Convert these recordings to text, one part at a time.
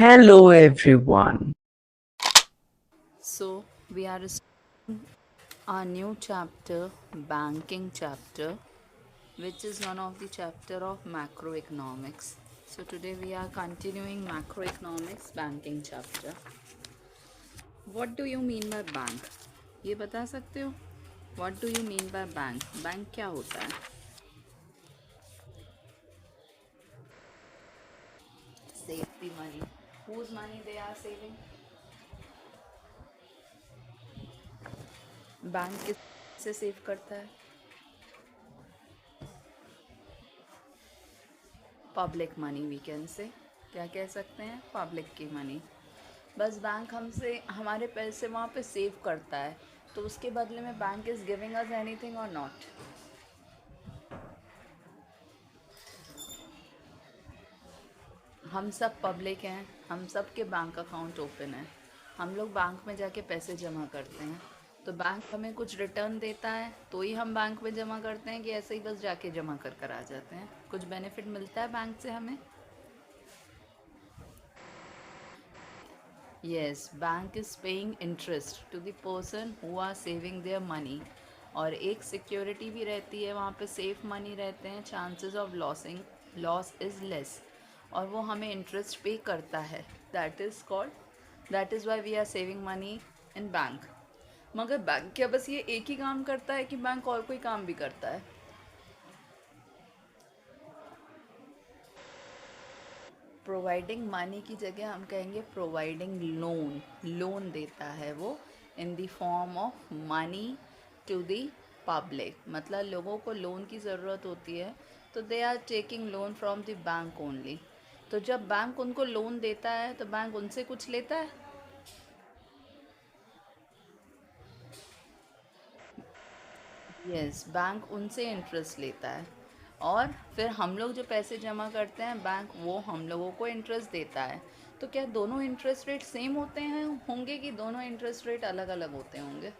Hello everyone. So, we are starting a new chapter, banking chapter, which is one of the chapter of macroeconomics. So, today we are continuing macroeconomics banking chapter. What do you mean by bank? ये बता सकते हो? What do you mean by bank? Bank क्या होता है? Save the money. Whose money they are saving? Bank किससे save करता है? Public money we can say, क्या कह सकते हैं, पब्लिक की मनी। बस बैंक हमसे हमारे पैसे वहाँ पे सेव करता है, तो उसके बदले में bank is giving us anything और नॉट? हम सब पब्लिक हैं, हम सब के बैंक अकाउंट ओपन है, हम लोग बैंक में जाके पैसे जमा करते हैं, तो बैंक हमें कुछ रिटर्न देता है तो ही हम बैंक में जमा करते हैं, कि ऐसे ही बस जाके जमा कर कर आ जाते हैं? कुछ बेनिफिट मिलता है बैंक से हमें? Yes, bank is paying interest to the person who are saving their money. और एक सिक्योरिटी भी रहती है वहाँ पे, सेफ मनी रहते हैं, chances of loss is less, और वो हमें इंटरेस्ट पे करता है। That is why we are saving money in bank. मगर बैंक क्या बस ये एक ही काम करता है, कि बैंक और कोई काम भी करता है? प्रोवाइडिंग मनी की जगह हम कहेंगे प्रोवाइडिंग लोन। लोन देता है वो in the form of money to the public. मतलब लोगों को लोन की ज़रूरत होती है, तो they are taking loan from the bank only. तो जब बैंक उनको लोन देता है तो बैंक उनसे कुछ लेता है? यस, बैंक उनसे इंटरेस्ट लेता है, और फिर हम लोग जो पैसे जमा करते हैं बैंक वो हम लोगों को इंटरेस्ट देता है। तो क्या दोनों इंटरेस्ट रेट सेम होते हैं होंगे, कि दोनों इंटरेस्ट रेट अलग अलग होते होंगे?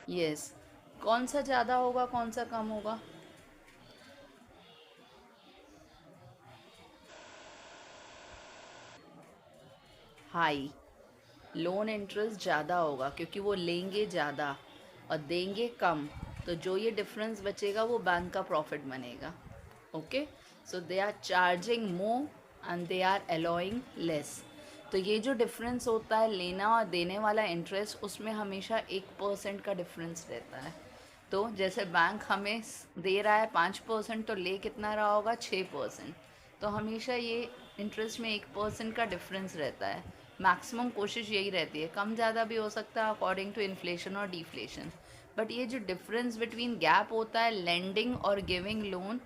यस। कौन सा ज़्यादा होगा, कौन सा कम होगा? हाई। लोन इंटरेस्ट ज़्यादा होगा क्योंकि वो लेंगे ज़्यादा और देंगे कम, तो जो ये डिफरेंस बचेगा वो बैंक का प्रॉफिट बनेगा। Okay, so they are charging more and they are allowing less. तो ये जो डिफरेंस होता है लेना और देने वाला इंटरेस्ट, उसमें हमेशा 1% का डिफरेंस रहता है। तो जैसे बैंक हमें दे रहा है 5%, तो ले कितना रहा होगा, 6%। तो हमेशा ये इंटरेस्ट में 1% का डिफरेंस रहता है। मैक्सिमम कोशिश यही रहती है, कम ज़्यादा भी हो सकता है अकॉर्डिंग टू इन्फ्लेशन और डिफ्लेशन। बट ये जो डिफरेंस बिटवीन गैप होता है लेंडिंग और गिविंग लोन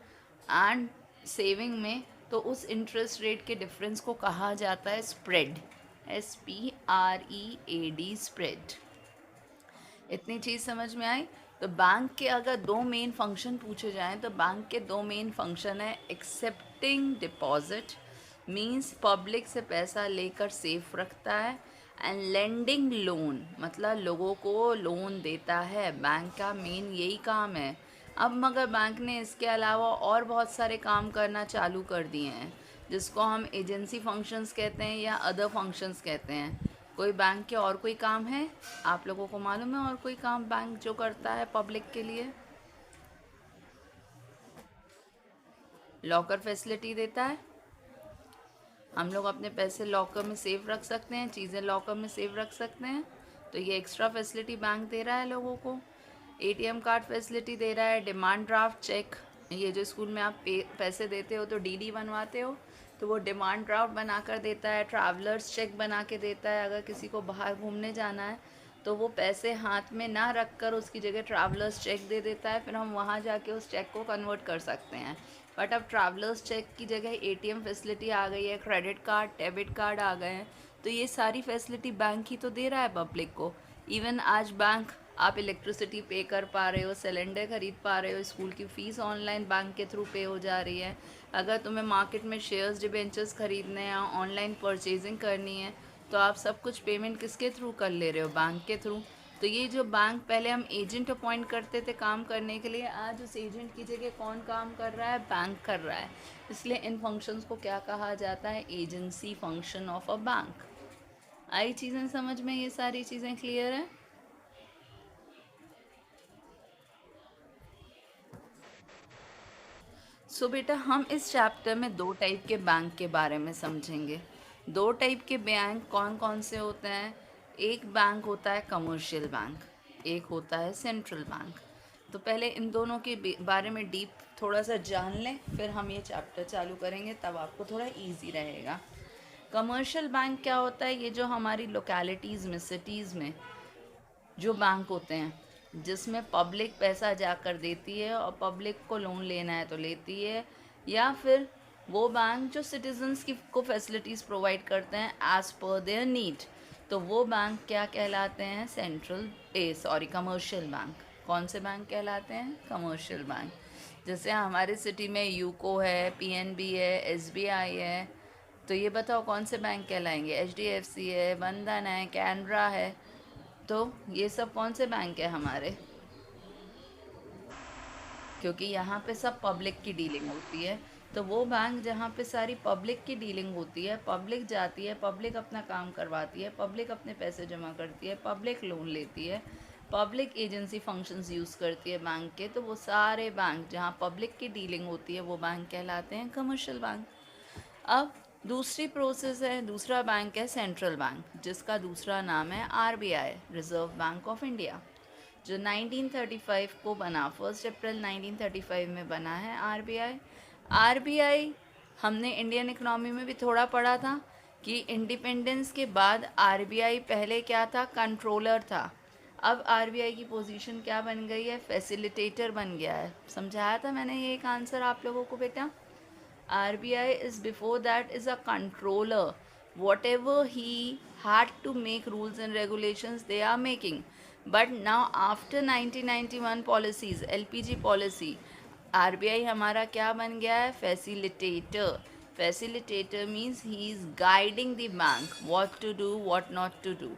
एंड सेविंग में, तो उस इंटरेस्ट रेट के डिफरेंस को कहा जाता है स्प्रेड। SPREAD, spread. इतनी चीज़ समझ में आई? तो बैंक के अगर दो मेन फंक्शन पूछे जाएं, तो बैंक के दो मेन फंक्शन है। एक्सेप्टिंग डिपॉजिट मींस पब्लिक से पैसा लेकर सेफ रखता है, एंड लेंडिंग लोन मतलब लोगों को लोन देता है। बैंक का मेन यही काम है। अब मगर बैंक ने इसके अलावा और बहुत सारे काम करना चालू कर दिए हैं, जिसको हम एजेंसी फंक्शंस कहते हैं या अदर फंक्शंस कहते हैं। कोई बैंक के और कोई काम है? आप लोगों को मालूम है और कोई काम बैंक जो करता है पब्लिक के लिए? लॉकर फैसिलिटी देता है। हम लोग अपने पैसे लॉकर में सेव रख सकते हैं, चीज़ें लॉकर में सेव रख सकते हैं। तो ये एक्स्ट्रा फैसिलिटी बैंक दे रहा है लोगों को। एटीएम कार्ड फैसिलिटी दे रहा है, डिमांड ड्राफ्ट चेक। ये जो स्कूल में आप पैसे देते हो तो डीडी बनवाते हो, तो वो डिमांड ड्राफ्ट बना कर देता है। ट्रैवलर्स चेक बना के देता है, अगर किसी को बाहर घूमने जाना है तो वो पैसे हाथ में ना रख कर उसकी जगह ट्रैवलर्स चेक दे देता है, फिर हम वहाँ जाके उस चेक को कन्वर्ट कर सकते हैं। बट अब ट्रैवलर्स चेक की जगह एटीएम फैसिलिटी आ गई है, क्रेडिट कार्ड, डेबिट कार्ड आ गए हैं, तो ये सारी फैसिलिटी बैंक ही तो दे रहा है पब्लिक को। इवन आज बैंक, आप इलेक्ट्रिसिटी पे कर पा रहे हो, सिलेंडर खरीद पा रहे हो, स्कूल की फ़ीस ऑनलाइन बैंक के थ्रू पे हो जा रही है। अगर तुम्हें मार्केट में शेयर्स डिबेंचर्स खरीदने हैं, ऑनलाइन परचेजिंग करनी है, तो आप सब कुछ पेमेंट किसके थ्रू कर ले रहे हो, बैंक के थ्रू। तो ये जो बैंक, पहले हम एजेंट अपॉइंट करते थे काम करने के लिए, आज उस एजेंट की जगह कौन काम कर रहा है? बैंक कर रहा है। इसलिए इन फंक्शंस को क्या कहा जाता है? Agency function of a bank. आई चीज़ें समझ में? ये सारी चीज़ें क्लियर है? सो बेटा, हम इस चैप्टर में दो टाइप के बैंक के बारे में समझेंगे। दो टाइप के बैंक कौन कौन से होते हैं? एक बैंक होता है कमर्शियल बैंक, एक होता है सेंट्रल बैंक। तो पहले इन दोनों के बारे में डीप थोड़ा सा जान लें, फिर हम ये चैप्टर चालू करेंगे, तब आपको थोड़ा इजी रहेगा। कमर्शियल बैंक क्या होता है? ये जो हमारी लोकेलिटीज़ में, सिटीज़ में जो बैंक होते हैं, जिसमें पब्लिक पैसा जाकर देती है और पब्लिक को लोन लेना है तो लेती है, या फिर वो बैंक जो सिटीजन्स की को फैसिलिटीज़ प्रोवाइड करते हैं एज पर देयर नीड, तो वो बैंक क्या कहलाते हैं? Commercial bank. कौन से बैंक कहलाते हैं? Commercial bank. जैसे हमारे सिटी में यूको है, पीएनबी है, एसबीआई है, तो ये बताओ कौन से बैंक कहलाएंगे? एचडीएफसी है, बंधन है, कैनरा है। तो ये सब कौन से बैंक है हमारे? क्योंकि यहाँ पे सब पब्लिक की डीलिंग होती है। तो वो बैंक जहाँ पे सारी पब्लिक की डीलिंग होती है, पब्लिक जाती है, पब्लिक अपना काम करवाती है, पब्लिक अपने पैसे जमा करती है, पब्लिक लोन लेती है, पब्लिक एजेंसी फंक्शंस यूज़ करती है बैंक के, तो वो सारे बैंक जहाँ पब्लिक की डीलिंग होती है वो बैंक कहलाते हैं कमर्शियल बैंक। अब दूसरी प्रोसेस है, दूसरा बैंक है सेंट्रल बैंक, जिसका दूसरा नाम है RBI, reserve bank of India, जो 1935 को बना, 1 अप्रैल 1935 में बना है आरबीआई। आरबीआई हमने इंडियन इकोनॉमी में भी थोड़ा पढ़ा था कि इंडिपेंडेंस के बाद आरबीआई पहले क्या था? कंट्रोलर था। अब आरबीआई की पोजीशन क्या बन गई है? फैसिलिटेटर बन गया है। समझाया था मैंने ये एक आंसर आप लोगों को बेटा। RBI is before that is a controller. Whatever he had to make rules and regulations, they are making. But now after 1991 policies, LPG policy, RBI हमारा क्या बन गया है? Facilitator. Facilitator means he is guiding the bank what to do, what not to do.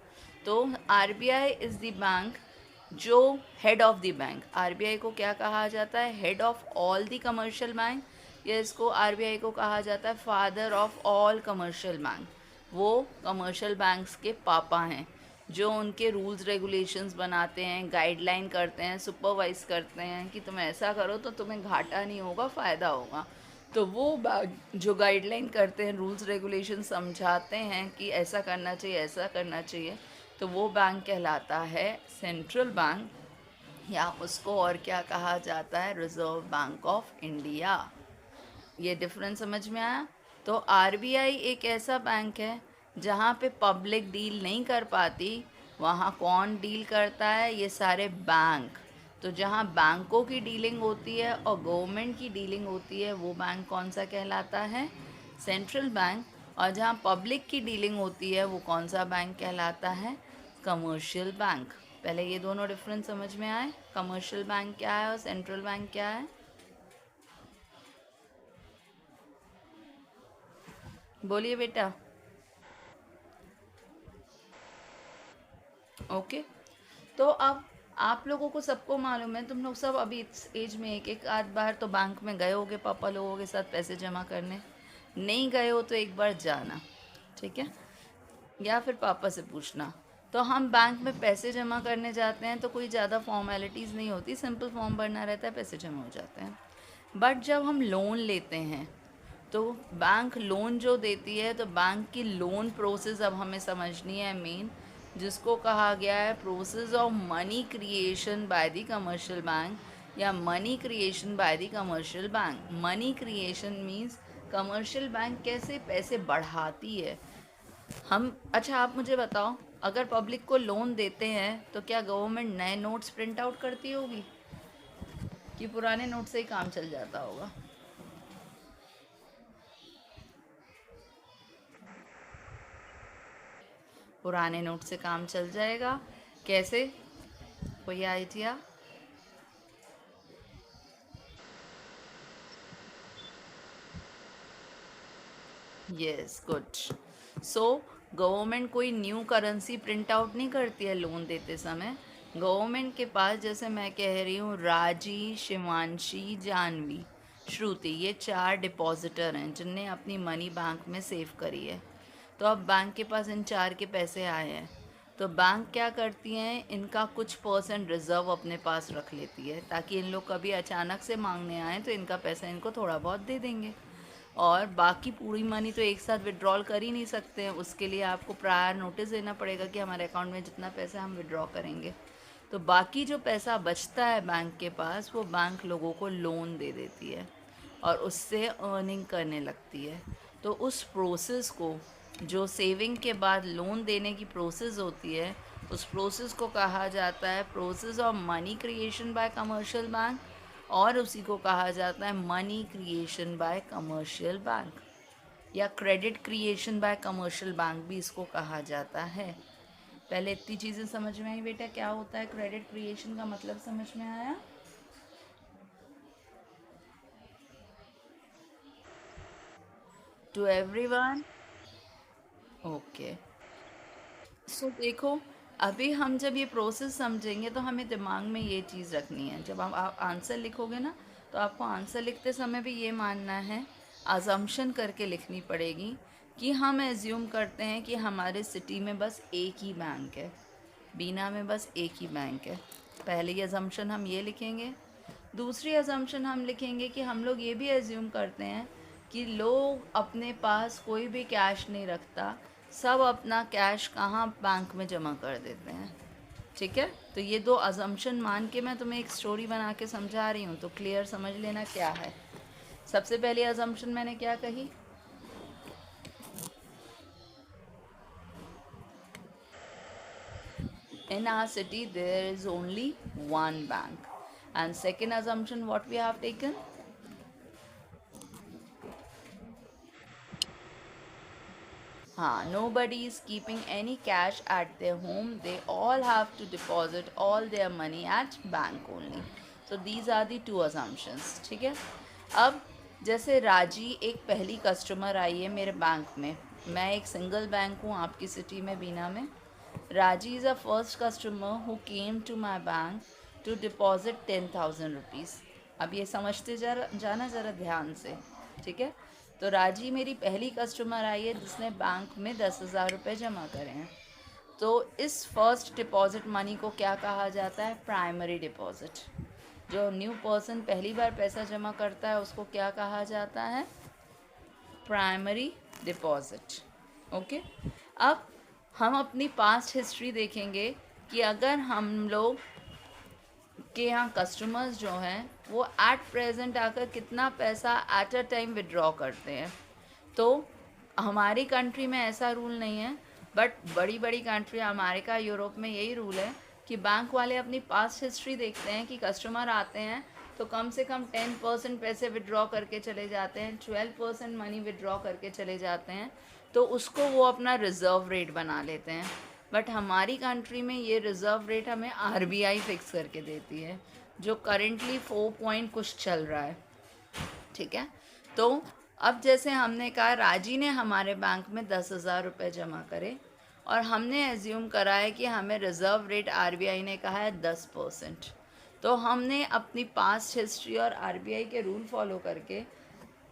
तो RBI is the bank जो head of the bank. RBI को क्या कहा जाता है? Head of all the commercial bank, या इसको आरबीआई को कहा जाता है father of all commercial bank. वो कमर्शियल बैंक्स के पापा हैं, जो उनके रूल्स रेगुलेशंस बनाते हैं, गाइडलाइन करते हैं, सुपरवाइज करते हैं कि तुम ऐसा करो तो तुम्हें घाटा नहीं होगा, फ़ायदा होगा। तो वो जो गाइडलाइन करते हैं, रूल्स रेगुलेशन समझाते हैं कि ऐसा करना चाहिए, ऐसा करना चाहिए, तो वो बैंक कहलाता है सेंट्रल बैंक, या उसको और क्या कहा जाता है? Reserve bank of India. ये डिफरेंस समझ में आया? तो आरबीआई एक ऐसा बैंक है जहाँ पे पब्लिक डील नहीं कर पाती, वहाँ कौन डील करता है? ये सारे बैंक। तो जहाँ बैंकों की डीलिंग होती है और गवर्नमेंट की डीलिंग होती है, वो बैंक कौन सा कहलाता है? Central bank. और जहाँ पब्लिक की डीलिंग होती है, वो कौन सा बैंक कहलाता है? Commercial bank. पहले ये दोनों डिफरेंस समझ में आए? कमर्शियल बैंक क्या है और सेंट्रल बैंक क्या है? बोलिए बेटा। ओके। तो अब आप लोगों को सबको मालूम है, तुम लोग सब अभी इस एज में एक एक आध बार तो बैंक में गए होगे पापा लोगों के साथ पैसे जमा करने। नहीं गए हो तो एक बार जाना, ठीक है? या फिर पापा से पूछना। तो हम बैंक में पैसे जमा करने जाते हैं तो कोई ज़्यादा फॉर्मेलिटीज़ नहीं होती, सिंपल फॉर्म भरना रहता है, पैसे जमा हो जाते हैं। बट जब हम लोन लेते हैं तो बैंक लोन जो देती है, तो बैंक की लोन प्रोसेस अब हमें समझनी है मेन, जिसको कहा गया है process of money creation by the commercial bank, या money creation by the commercial bank. Money creation means commercial bank कैसे पैसे बढ़ाती है। हम, अच्छा आप मुझे बताओ, अगर पब्लिक को लोन देते हैं तो क्या गवर्नमेंट नए नोट्स प्रिंट आउट करती होगी कि पुराने नोट से ही काम चल जाता होगा? पुराने नोट से काम चल जाएगा। कैसे? कोई idea? Yes, good. So government कोई न्यू करेंसी प्रिंट आउट नहीं करती है लोन देते समय, गवर्नमेंट के पास, जैसे मैं कह रही हूँ, राजी, शिवांशी, जानवी, श्रुति, ये 4 डिपॉजिटर हैं जिनने अपनी मनी बैंक में सेव करी है। तो अब बैंक के पास इन 4 के पैसे आए हैं, तो बैंक क्या करती हैं, इनका कुछ परसेंट रिजर्व अपने पास रख लेती है, ताकि इन लोग कभी अचानक से मांगने आए तो इनका पैसा इनको थोड़ा बहुत दे देंगे। और बाकी पूरी मनी तो एक साथ विड्रॉल कर ही नहीं सकते हैं, उसके लिए आपको प्रायर नोटिस देना पड़ेगा कि हमारे अकाउंट में जितना पैसा हम विड्रॉ करेंगे। तो बाकी जो पैसा बचता है बैंक के पास, वो बैंक लोगों को लोन दे देती है और उससे अर्निंग करने लगती है। तो उस प्रोसेस को, जो सेविंग के बाद लोन देने की प्रोसेस होती है, उस प्रोसेस को कहा जाता है process of money creation by commercial bank, और उसी को कहा जाता है money creation by commercial bank, या credit creation by commercial bank भी इसको कहा जाता है। पहले इतनी चीज़ें समझ में आई बेटा, क्या होता है क्रेडिट क्रिएशन का मतलब समझ में आया? To everyone? ओके। सो देखो, अभी हम जब ये प्रोसेस समझेंगे तो हमें दिमाग में ये चीज़ रखनी है, जब आप आंसर लिखोगे ना, तो आपको आंसर लिखते समय भी ये मानना है, अजम्पशन करके लिखनी पड़ेगी कि हम एज्यूम करते हैं कि हमारे सिटी में बस एक ही बैंक है, बीना में बस एक ही बैंक है। पहली अजम्पशन हम ये लिखेंगे। दूसरी अजम्पशन हम लिखेंगे कि हम लोग ये भी एज्यूम करते हैं कि लोग अपने पास कोई भी कैश नहीं रखता, सब अपना कैश कहाँ, बैंक में जमा कर देते हैं। ठीक है, तो ये 2 अजम्पशन मान के मैं तुम्हें एक स्टोरी बना के समझा रही हूँ, तो क्लियर समझ लेना क्या है। सबसे पहली अजम्पशन मैंने क्या कही? In our city there is only one bank. And second assumption what we have taken? हाँ, nobody is keeping any cash at their home, they all have to deposit all their money at bank only. So these are the 2 assumptions. ठीक है, अब जैसे राजी एक पहली customer I है मेरे बैंक में, मैं एक सिंगल बैंक हूँ आपकी सिटी में, बीना में। Raji is a first customer who came to my bank to deposit 10,000 rupees. अब ये समझते जाना ज़रा ध्यान से, ठीक है। तो राजी मेरी पहली कस्टमर आई है जिसने बैंक में 10,000 रुपये जमा करे हैं। तो इस फर्स्ट डिपॉजिट मनी को क्या कहा जाता है? Primary deposit. जो न्यू पर्सन पहली बार पैसा जमा करता है उसको क्या कहा जाता है? Primary deposit. ओके, अब हम अपनी पास्ट हिस्ट्री देखेंगे कि अगर हम लोग के यहाँ कस्टमर्स जो हैं वो एट प्रेजेंट आकर कितना पैसा एट अ टाइम विड्रॉ करते हैं। तो हमारी कंट्री में ऐसा रूल नहीं है, बट बड़ी बड़ी कंट्री, अमेरिका, यूरोप में यही रूल है कि बैंक वाले अपनी पास्ट हिस्ट्री देखते हैं कि कस्टमर आते हैं तो कम से कम 10% पैसे विड्रॉ करके चले जाते हैं, 12% मनी विड्रॉ करके चले जाते हैं, तो उसको वो अपना रिज़र्व रेट बना लेते हैं। बट हमारी कंट्री में ये रिज़र्व रेट हमें आरबीआई फिक्स करके देती है, जो करेंटली 4 पॉइंट कुछ चल रहा है। ठीक है, तो अब जैसे हमने कहा राजी ने हमारे बैंक में 10,000 रुपये जमा करे और हमने एज्यूम करा है कि हमें रिज़र्व रेट आरबीआई ने कहा है 10%। तो हमने अपनी पास्ट हिस्ट्री और आरबीआई के रूल फॉलो करके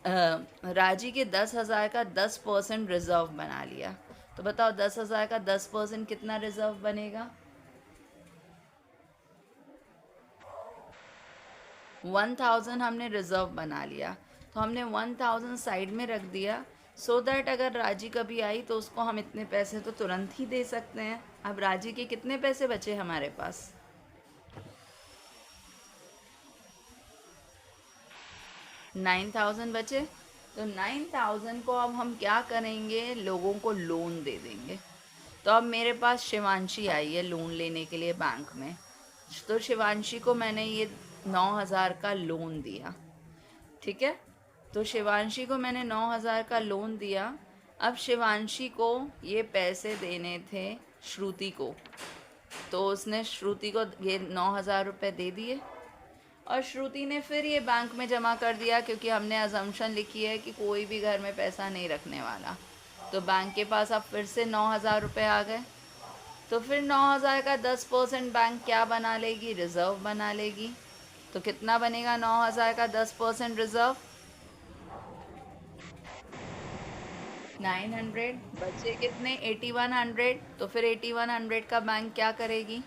राजी के 10,000 का 10% रिज़र्व बना लिया। तो बताओ 10,000 का 10% कितना रिज़र्व बनेगा? 1,000 हमने रिज़र्व बना लिया, तो हमने 1,000 साइड में रख दिया, सो दैट अगर राजी कभी आई तो उसको हम इतने पैसे तो तुरंत ही दे सकते हैं। अब राजी के कितने पैसे बचे हमारे पास? 9,000 बचे। तो 9,000 को अब हम क्या करेंगे? लोगों को लोन दे देंगे। तो अब मेरे पास शिवांशी आई है लोन लेने के लिए बैंक में, तो शिवांशी को मैंने ये 9,000 का लोन दिया। ठीक है, तो शिवांशी को मैंने 9,000 का लोन दिया। अब शिवांशी को ये पैसे देने थे श्रुति को, तो उसने श्रुति को ये 9,000 रुपये दे दिए और श्रुति ने फिर ये बैंक में जमा कर दिया, क्योंकि हमने अजम्पशन लिखी है कि कोई भी घर में पैसा नहीं रखने वाला। तो बैंक के पास अब फिर से 9,000 रुपये आ गए। तो फिर 9,000 का 10% बैंक क्या बना लेगी, रिजर्व बना लेगी। तो कितना बनेगा 9,000 का 10% रिजर्व, 900। बचे कितने, 8100। तो फिर 8100 का बैंक क्या करेगी,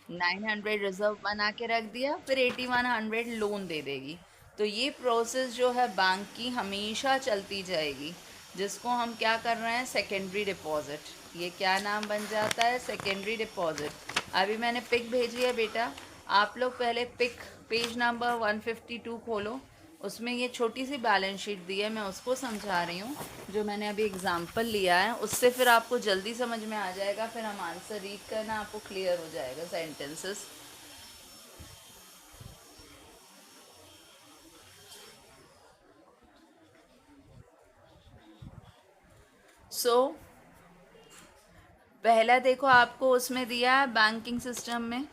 900 रिजर्व बना के रख दिया, फिर 8100 लोन दे देगी। तो ये प्रोसेस जो है बैंक की हमेशा चलती जाएगी, जिसको हम क्या कर रहे हैं, सेकेंडरी डिपॉजिट। ये क्या नाम बन जाता है, सेकेंडरी डिपॉजिट। अभी मैंने पिक भेजी है बेटा, आप लोग पहले पिक पेज नंबर 152 खोलो। उसमें ये छोटी सी बैलेंस शीट दी है, मैं उसको समझा रही हूँ, जो मैंने अभी एग्जाम्पल लिया है, उससे फिर आपको जल्दी समझ में आ जाएगा। फिर हम आंसर रीड करना, आपको क्लियर हो जाएगा सेंटेंसेस। सो पहला देखो, आपको उसमें दिया है बैंकिंग सिस्टम में,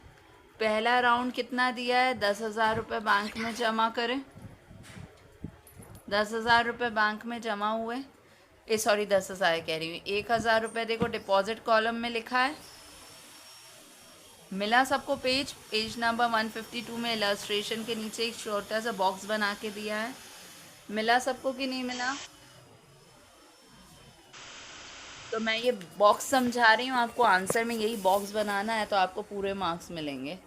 पहला राउंड कितना दिया है, 10,000 रुपये बैंक में जमा करें। 10,000 रुपये बैंक में जमा हुए, सॉरी 10,000 कह रही हूँ, 1,000 रुपये देखो डिपॉजिट कॉलम में लिखा है। मिला सबको पेज, पेज नंबर 152 में इलस्ट्रेशन के नीचे एक छोटा सा बॉक्स बना के दिया है। मिला सबको कि नहीं मिला। तो मैं ये बॉक्स समझा रही हूँ आपको, आंसर में यही बॉक्स बनाना है, तो आपको पूरे मार्क्स मिलेंगे।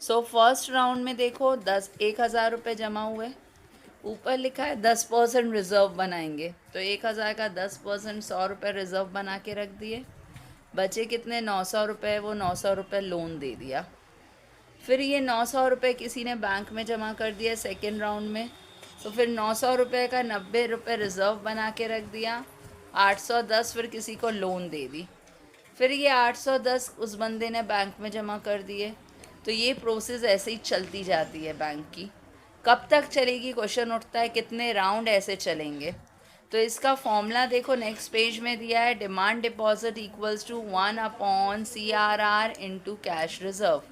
सो फर्स्ट राउंड में देखो 1,000 रुपये जमा हुए, ऊपर लिखा है 10% रिजर्व बनाएंगे। तो 1,000 का 10% 100 रुपये रिजर्व बना के रख दिए। बचे कितने, 900 रुपये, वो 900 रुपये लोन दे दिया। फिर ये 900 रुपये किसी ने बैंक में जमा कर दिया सेकेंड राउंड में, तो फिर 900 रुपये का 90 रुपये रिजर्व बना के रख दिया। 810 फिर किसी को लोन दे दी। फिर ये 810 उस बंदे ने बैंक में जमा कर दिए। तो ये प्रोसेस ऐसे ही चलती जाती है बैंक की। कब तक चलेगी, क्वेश्चन उठता है कितने राउंड ऐसे चलेंगे। तो इसका फॉर्मूला देखो नेक्स्ट पेज में दिया है, demand deposit equals to 1/CRR into cash reserve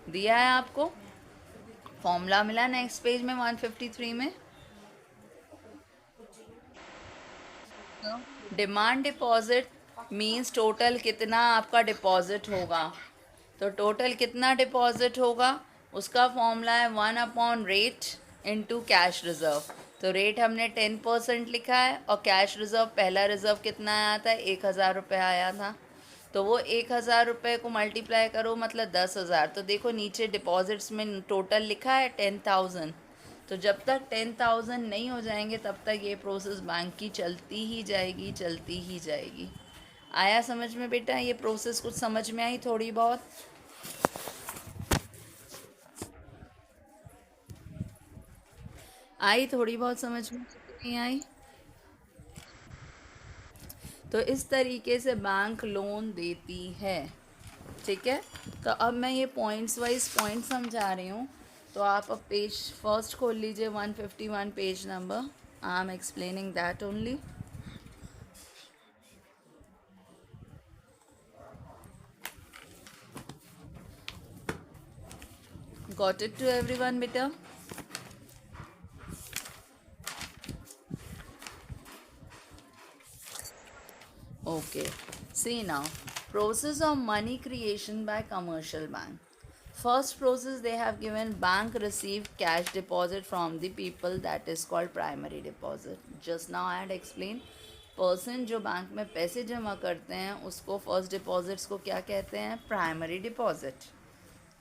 दिया है आपको। फॉर्मूला मिला नेक्स्ट पेज में 153 में। डिमांड डिपॉजिट मींस टोटल कितना आपका डिपॉजिट होगा। तो टोटल कितना डिपॉजिट होगा, उसका फॉर्मूला है 1/रेट इंटू कैश रिजर्व। तो रेट हमने 10% लिखा है, और कैश रिजर्व, पहला रिजर्व कितना आया था, 1,000 रुपये आया था। तो वो 1,000 रुपये को मल्टीप्लाई करो, मतलब 10,000। तो देखो नीचे डिपॉजिट्स में टोटल लिखा है 10,000। तो जब तक 10,000 नहीं हो जाएंगे तब तक ये प्रोसेस बैंक की चलती ही जाएगी, चलती ही जाएगी। आया समझ में बेटा, ये प्रोसेस कुछ समझ में आई थोड़ी बहुत। आई थोड़ी बहुत समझ में, नहीं आई। तो इस तरीके से बैंक लोन देती है, ठीक है। तो अब मैं ये पॉइंट्स वाइज पॉइंट समझा रही हूँ। तो आप अब पेज फर्स्ट खोल लीजिए, 151 page number. I am explaining that only. Got it to everyone बेटा। Okay, see now, process of money creation by commercial bank. First process they have given, bank received cash deposit from the people, that is called primary deposit. Just now I had explained, person जो bank में पैसे जमा करते हैं उसको first deposits को क्या कहते हैं, primary deposit.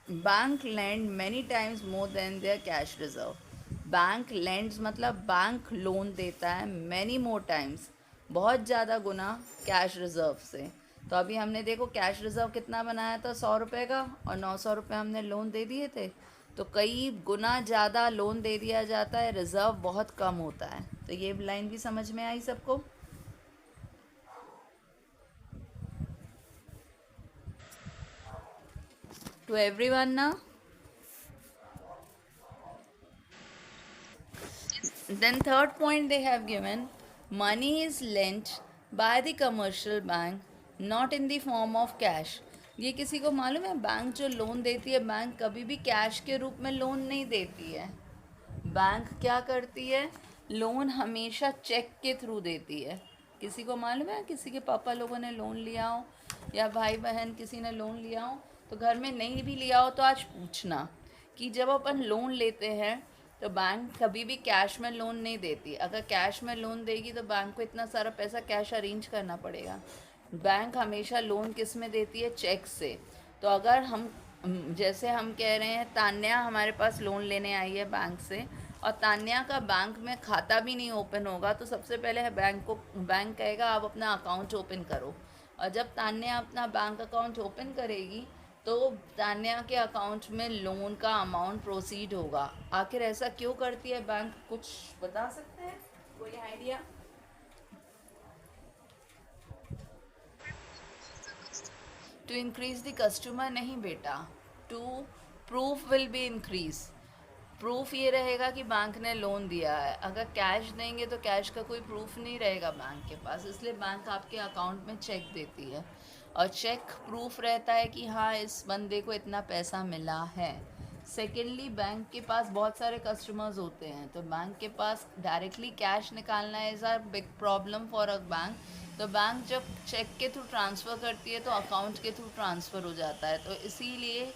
Bank lend many times more than their cash reserve. Bank lends मतलब बैंक लोन देता है मैनी मोर टाइम्स, बहुत ज़्यादा गुना कैश रिजर्व से। तो अभी हमने देखो कैश रिजर्व कितना बनाया था, 100 रुपये का, और 900 रुपये हमने लोन दे दिए थे। तो कई गुना ज़्यादा लोन दे दिया जाता है, रिजर्व बहुत कम होता है। तो ये लाइन भी समझ में आई सबको। टू एवरीवन ना। Then third point they have given, money is lent by the commercial bank not in the form of cash. ये किसी को मालूम है, बैंक जो लोन देती है, बैंक कभी भी कैश के रूप में लोन नहीं देती है। बैंक क्या करती है, लोन हमेशा चेक के थ्रू देती है। किसी को मालूम है किसी के पापा लोगों ने लोन लिया हो या भाई बहन किसी ने लोन लिया हो? तो घर में नहीं भी लिया हो तो आज पूछना कि जब अपन लोन लेते हैं तो बैंक कभी भी कैश में लोन नहीं देती। अगर कैश में लोन देगी तो बैंक को इतना सारा पैसा कैश अरेंज करना पड़ेगा। बैंक हमेशा लोन किस में देती है? चेक से। तो अगर हम जैसे हम कह रहे हैं तान्या हमारे पास लोन लेने आई है बैंक से, और तान्या का बैंक में खाता भी नहीं ओपन होगा, तो सबसे पहले बैंक कहेगा आप अपना अकाउंट ओपन करो। और जब तान्या अपना बैंक अकाउंट ओपन करेगी तो तान्या के अकाउंट में लोन का अमाउंट प्रोसीड होगा। आखिर ऐसा क्यों करती है बैंक? कुछ बता सकते हैं? कोई idea? To increase the customer नहीं बेटा, to proof will be increase. Proof ये रहेगा कि बैंक ने लोन दिया है। अगर कैश देंगे तो कैश का कोई प्रूफ नहीं रहेगा बैंक के पास, इसलिए बैंक आपके अकाउंट में चेक देती है। और चेक प्रूफ रहता है कि हाँ इस बंदे को इतना पैसा मिला है। सेकेंडली बैंक के पास बहुत सारे कस्टमर्स होते हैं, तो बैंक के पास डायरेक्टली कैश निकालना is a big problem for a bank. तो बैंक जब चेक के थ्रू ट्रांसफ़र करती है तो अकाउंट के थ्रू ट्रांसफ़र हो जाता है, तो इसीलिए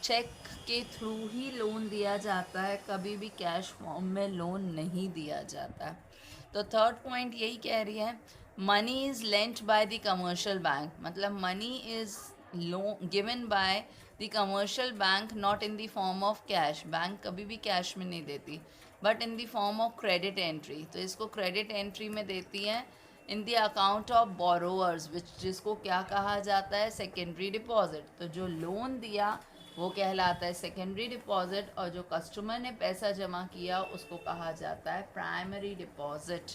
चेक के थ्रू ही लोन दिया जाता है, कभी भी कैश फॉर्म में लोन नहीं दिया जाता है। तो थर्ड पॉइंट यही कह रही है, money is lent by the commercial bank, मतलब money is loan given by the commercial bank, not in the form of cash. Bank कभी भी कैश में नहीं देती, but in the form of credit entry. तो इसको क्रेडिट एंट्री में देती है in the account of borrowers, जिसको क्या कहा जाता है? Secondary deposit. तो जो लोन दिया वो कहलाता है सेकेंडरी डिपॉजिट, और जो कस्टमर ने पैसा जमा किया उसको कहा जाता है प्राइमरी डिपॉजिट।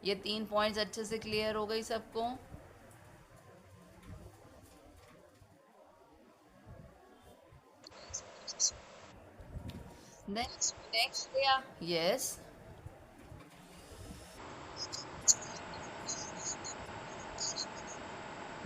ये 3 पॉइंट्स अच्छे से क्लियर हो गई सबको? नेक्स्ट या यस?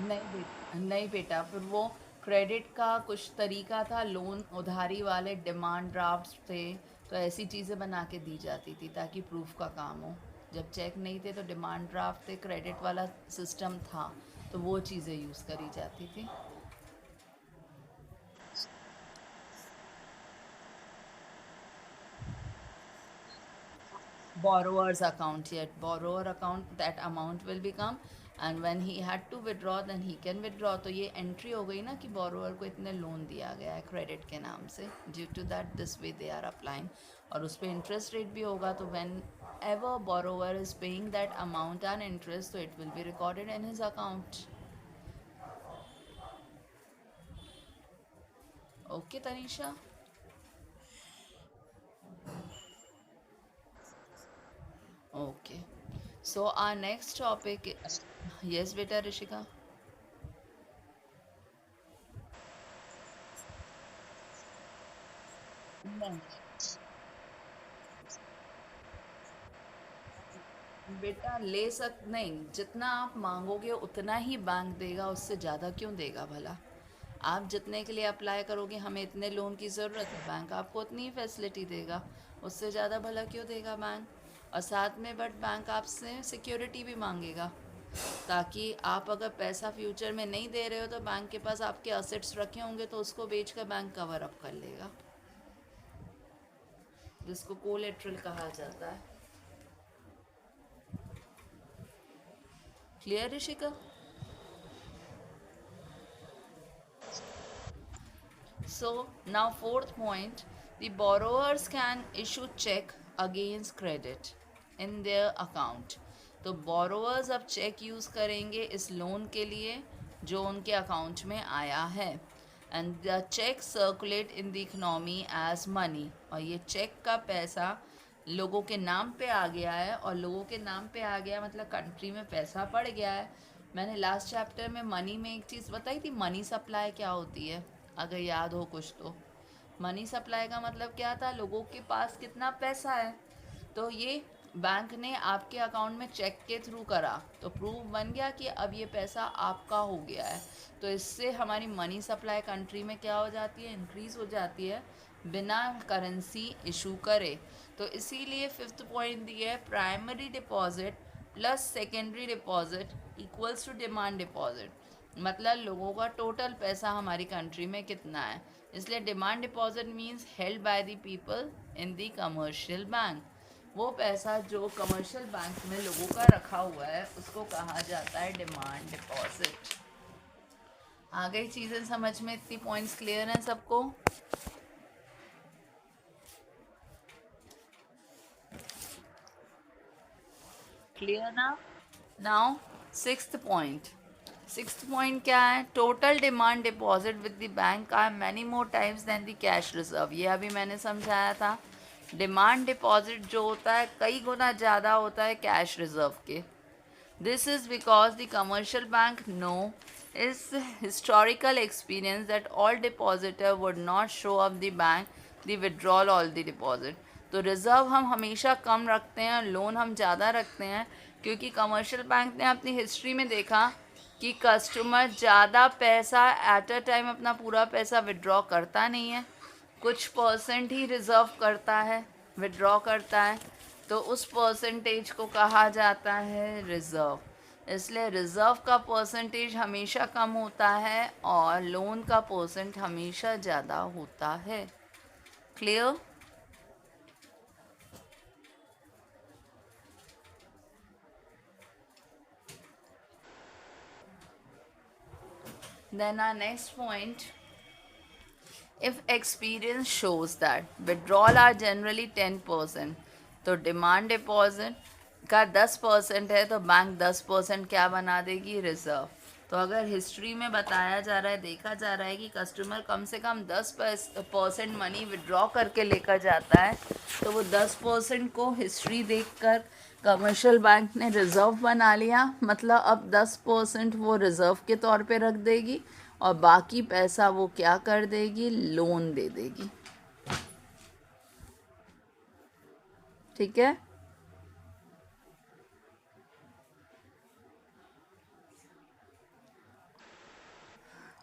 नहीं बेटा, फिर वो क्रेडिट का कुछ तरीका था, लोन उधारी वाले डिमांड ड्राफ्ट थे, तो ऐसी चीज़ें बना के दी जाती थी ताकि प्रूफ का काम हो। जब चेक नहीं थे तो डिमांड ड्राफ्ट थे, क्रेडिट वाला सिस्टम था, तो वो चीज़ें यूज़ करी जाती थी। Borrower's account, yet borrower account, that amount will become, and when he had to withdraw then he can withdraw। तो ये एंट्री हो गई ना कि borrower को इतने लोन दिया गया है क्रेडिट के नाम से, due to that this way they are applying. और उस पर इंटरेस्ट रेट भी होगा, तो whenever borrower is paying that amount and interest, so it will be recorded in his account। Okay Tanisha? Okay, so our next topic. Yes बेटा ऋषिका? नहीं बेटा, ले सक नहीं, जितना आप मांगोगे उतना ही बैंक देगा, उससे ज़्यादा क्यों देगा भला? आप जितने के लिए अप्लाई करोगे हमें इतने लोन की ज़रूरत है, बैंक आपको उतनी ही फैसिलिटी देगा, उससे ज़्यादा भला क्यों देगा बैंक? और साथ में बट बैंक आपसे सिक्योरिटी भी मांगेगा, ताकि आप अगर पैसा फ्यूचर में नहीं दे रहे हो तो बैंक के पास आपके असेट्स रखे होंगे, तो उसको बेच कर बैंक कवर अप कर लेगा, जिसको कोलेट्रल कहा जाता है। Clear Rishika? So now fourth point, the borrowers can issue check against credit in their account। तो borrowers अब चेक यूज़ करेंगे इस लोन के लिए जो उनके अकाउंट में आया है, and the cheque circulate in the economy as money. और ये चेक का पैसा लोगों के नाम पे आ गया है, और लोगों के नाम पे आ गया मतलब कंट्री में पैसा पड़ गया है। मैंने लास्ट चैप्टर में मनी में एक चीज़ बताई थी, मनी सप्लाई क्या होती है, अगर याद हो कुछ तो। मनी सप्लाई का मतलब क्या था? लोगों के पास कितना पैसा है, तो ये बैंक ने आपके अकाउंट में चेक के थ्रू करा तो प्रूफ बन गया कि अब ये पैसा आपका हो गया है। तो इससे हमारी मनी सप्लाई कंट्री में क्या हो जाती है? इंक्रीज़ हो जाती है, बिना करेंसी इशू करे। तो इसीलिए फिफ्थ पॉइंट दिया है, primary deposit plus secondary deposit equals to demand deposit. मतलब लोगों का टोटल पैसा हमारी कंट्री में कितना है, इसलिए demand deposit means held by the people in the commercial bank. वो पैसा जो कमर्शियल बैंक में लोगों का रखा हुआ है उसको कहा जाता है डिमांड डिपॉजिट। आ गई चीज़ें समझ में? इतनी पॉइंट्स क्लियर हैं सबको? क्लियर ना? नाउ सिक्स्थ पॉइंट क्या है? Total demand deposit with the bank are many more times than the cash reserve. ये अभी मैंने समझाया था। डिमांड डिपॉजिट जो होता है कई गुना ज़्यादा होता है कैश रिजर्व के। This is because the commercial bank know its historical experience that all depositor would not show up the bank the withdrawal all the deposit। तो रिज़र्व हम हमेशा कम रखते हैं, लोन हम ज़्यादा रखते हैं, क्योंकि कमर्शियल बैंक ने अपनी हिस्ट्री में देखा कि कस्टमर ज़्यादा पैसा एट अ टाइम अपना पूरा पैसा विड्रॉ करता नहीं है, कुछ परसेंट ही रिज़र्व करता है, विड्रॉ करता है, तो उस परसेंटेज को कहा जाता है रिज़र्व। इसलिए रिज़र्व का परसेंटेज हमेशा कम होता है और लोन का परसेंट हमेशा ज़्यादा होता है। Clear? Then our next point, if experience shows that withdrawal are generally 10%, तो डिमांड डिपॉजिट का 10% है तो बैंक 10% क्या बना देगी? रिजर्व। तो अगर हिस्ट्री में बताया जा रहा है, देखा जा रहा है कि कस्टमर कम से कम 10% मनी विड्रॉ करके लेकर जाता है, तो वो 10% को हिस्ट्री देखकर कमर्शियल बैंक ने रिज़र्व बना लिया। मतलब अब 10% वो रिज़र्व के तौर पे रख देगी और बाकी पैसा वो क्या कर देगी? लोन दे देगी। ठीक है?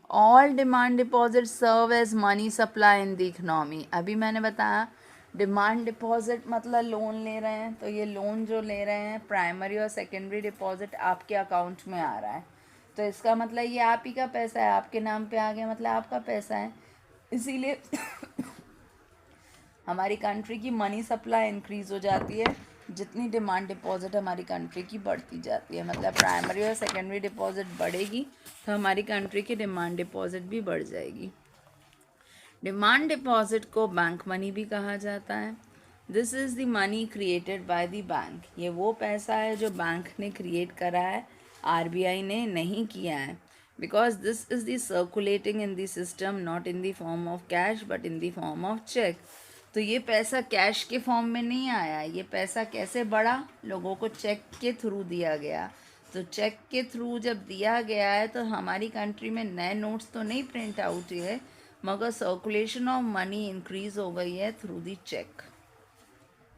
All demand deposit serve as money supply in the economy. अभी मैंने बताया डिमांड डिपॉजिट मतलब लोन ले रहे हैं, तो ये लोन जो ले रहे हैं प्राइमरी और सेकेंडरी डिपॉजिट आपके अकाउंट में आ रहा है, तो इसका मतलब ये आप ही का पैसा है, आपके नाम पे आ गया, मतलब आपका पैसा है। इसीलिए हमारी कंट्री की मनी सप्लाई इंक्रीज़ हो जाती है जितनी डिमांड डिपॉजिट हमारी कंट्री की बढ़ती जाती है। मतलब प्राइमरी और सेकेंडरी डिपॉजिट बढ़ेगी तो हमारी कंट्री की डिमांड डिपॉजिट भी बढ़ जाएगी। डिमांड डिपॉजिट को बैंक मनी भी कहा जाता है। This is the money created by the bank. ये वो पैसा है जो बैंक ने क्रिएट करा है, आरबीआई ने नहीं किया है। Because this is the circulating in the system not in the form of cash but in the form of cheque. तो ये पैसा कैश के फॉर्म में नहीं आया, ये पैसा कैसे बढ़ा? लोगों को चेक के थ्रू दिया गया। तो चेक के थ्रू जब दिया गया है तो हमारी कंट्री में नए नोट्स तो नहीं प्रिंट आउट हुए, मगर सर्कुलेशन ऑफ मनी इंक्रीज़ हो गई है थ्रू दी चेक।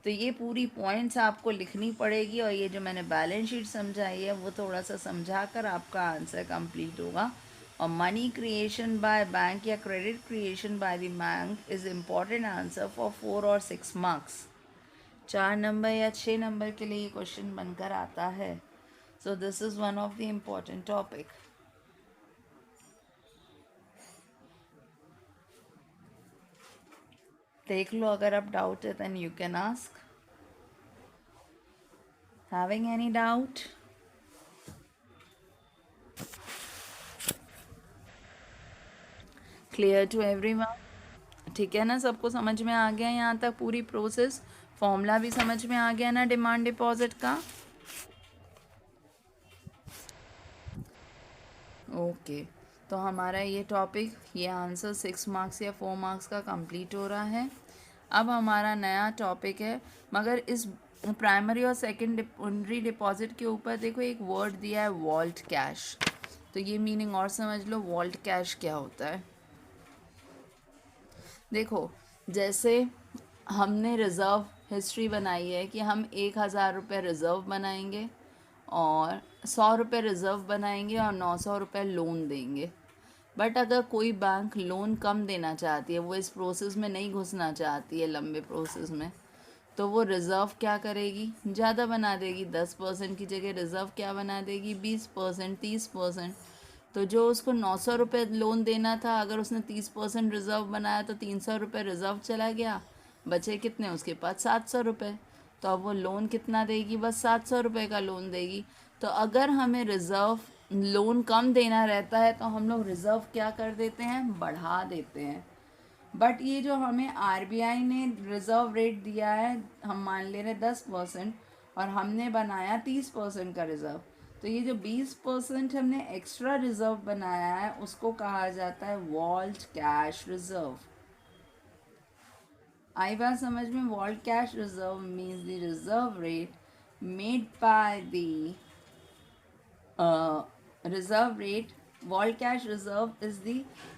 तो ये पूरी पॉइंट्स आपको लिखनी पड़ेगी और ये जो मैंने बैलेंस शीट समझाई है वो थोड़ा सा समझा कर आपका आंसर कंप्लीट होगा। और मनी क्रिएशन बाय बैंक या credit creation by the bank is important answer for 4 और 6 मार्क्स। 4 नंबर या 6 नंबर के लिए ये क्वेश्चन बनकर आता है। So this is one of the important topic. देख लो, अगर आप डाउट है then you can ask. Having any doubt? Clear to everyone? ठीक है ना, सबको समझ में आ गया यहाँ तक पूरी प्रोसेस? फॉर्मूला भी समझ में आ गया ना डिमांड डिपॉजिट का? ओके, तो हमारा ये टॉपिक, ये आंसर 6 मार्क्स या 4 मार्क्स का कंप्लीट हो रहा है। अब हमारा नया टॉपिक है, मगर इस प्राइमरी और सेकेंडरी डिपॉजिट के ऊपर देखो एक वर्ड दिया है वॉल्ट कैश। तो ये मीनिंग और समझ लो, वॉल्ट कैश क्या होता है। देखो, जैसे हमने रिज़र्व हिस्ट्री बनाई है कि हम 1,000 रुपये रिज़र्व बनाएंगे और 100 रुपये रिज़र्व बनाएंगे और 900 रुपये लोन देंगे। बट अगर कोई बैंक लोन कम देना चाहती है, वो इस प्रोसेस में नहीं घुसना चाहती है लंबे प्रोसेस में, तो वो रिज़र्व क्या करेगी, ज़्यादा बना देगी। 10% की जगह रिज़र्व क्या बना देगी, 20%, 30%। तो जो उसको 900 रुपये लोन देना था, अगर उसने 30% रिज़र्व बनाया तो 300 रुपये रिज़र्व चला गया, बचे कितने उसके पास, 700 रुपये। तो अब वो लोन कितना देगी, बस 700 रुपये का लोन देगी। तो अगर हमें रिज़र्व लोन कम देना रहता है तो हम लोग रिज़र्व क्या कर देते हैं, बढ़ा देते हैं। बट ये जो हमें आरबीआई ने रिजर्व रेट दिया है, हम मान ले रहे 10% और हमने बनाया 30% का रिजर्व, तो ये जो 20% हमने एक्स्ट्रा रिजर्व बनाया है उसको कहा जाता है वॉल्ट कैश रिजर्व। आई बात समझ में? Vault cash reserve means the reserve rate made by the reserve rate. Vault cash reserve is the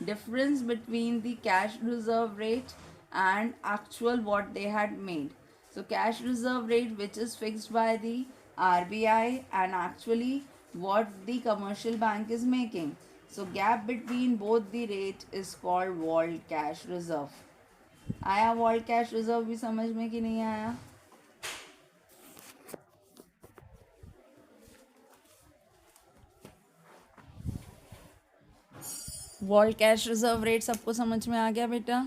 difference between the cash reserve rate and actual what they had made. So cash reserve rate, which is fixed by the RBI, and actually what the commercial bank is making. So gap between both the rate is called vault cash reserve. आया vault cash reserve भी समझ में कि नहीं आया? Vault cash reserve rate सबको समझ में आ गया बेटा?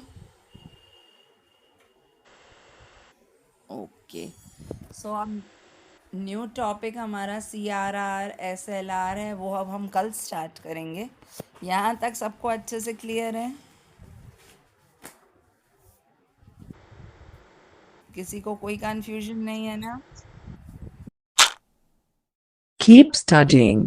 ओके, सो अब न्यू टॉपिक हमारा CRR SLR है, वो अब हम कल स्टार्ट करेंगे। यहाँ तक सबको अच्छे से क्लियर है? किसी को कोई कंफ्यूजन नहीं है ना? Keep studying.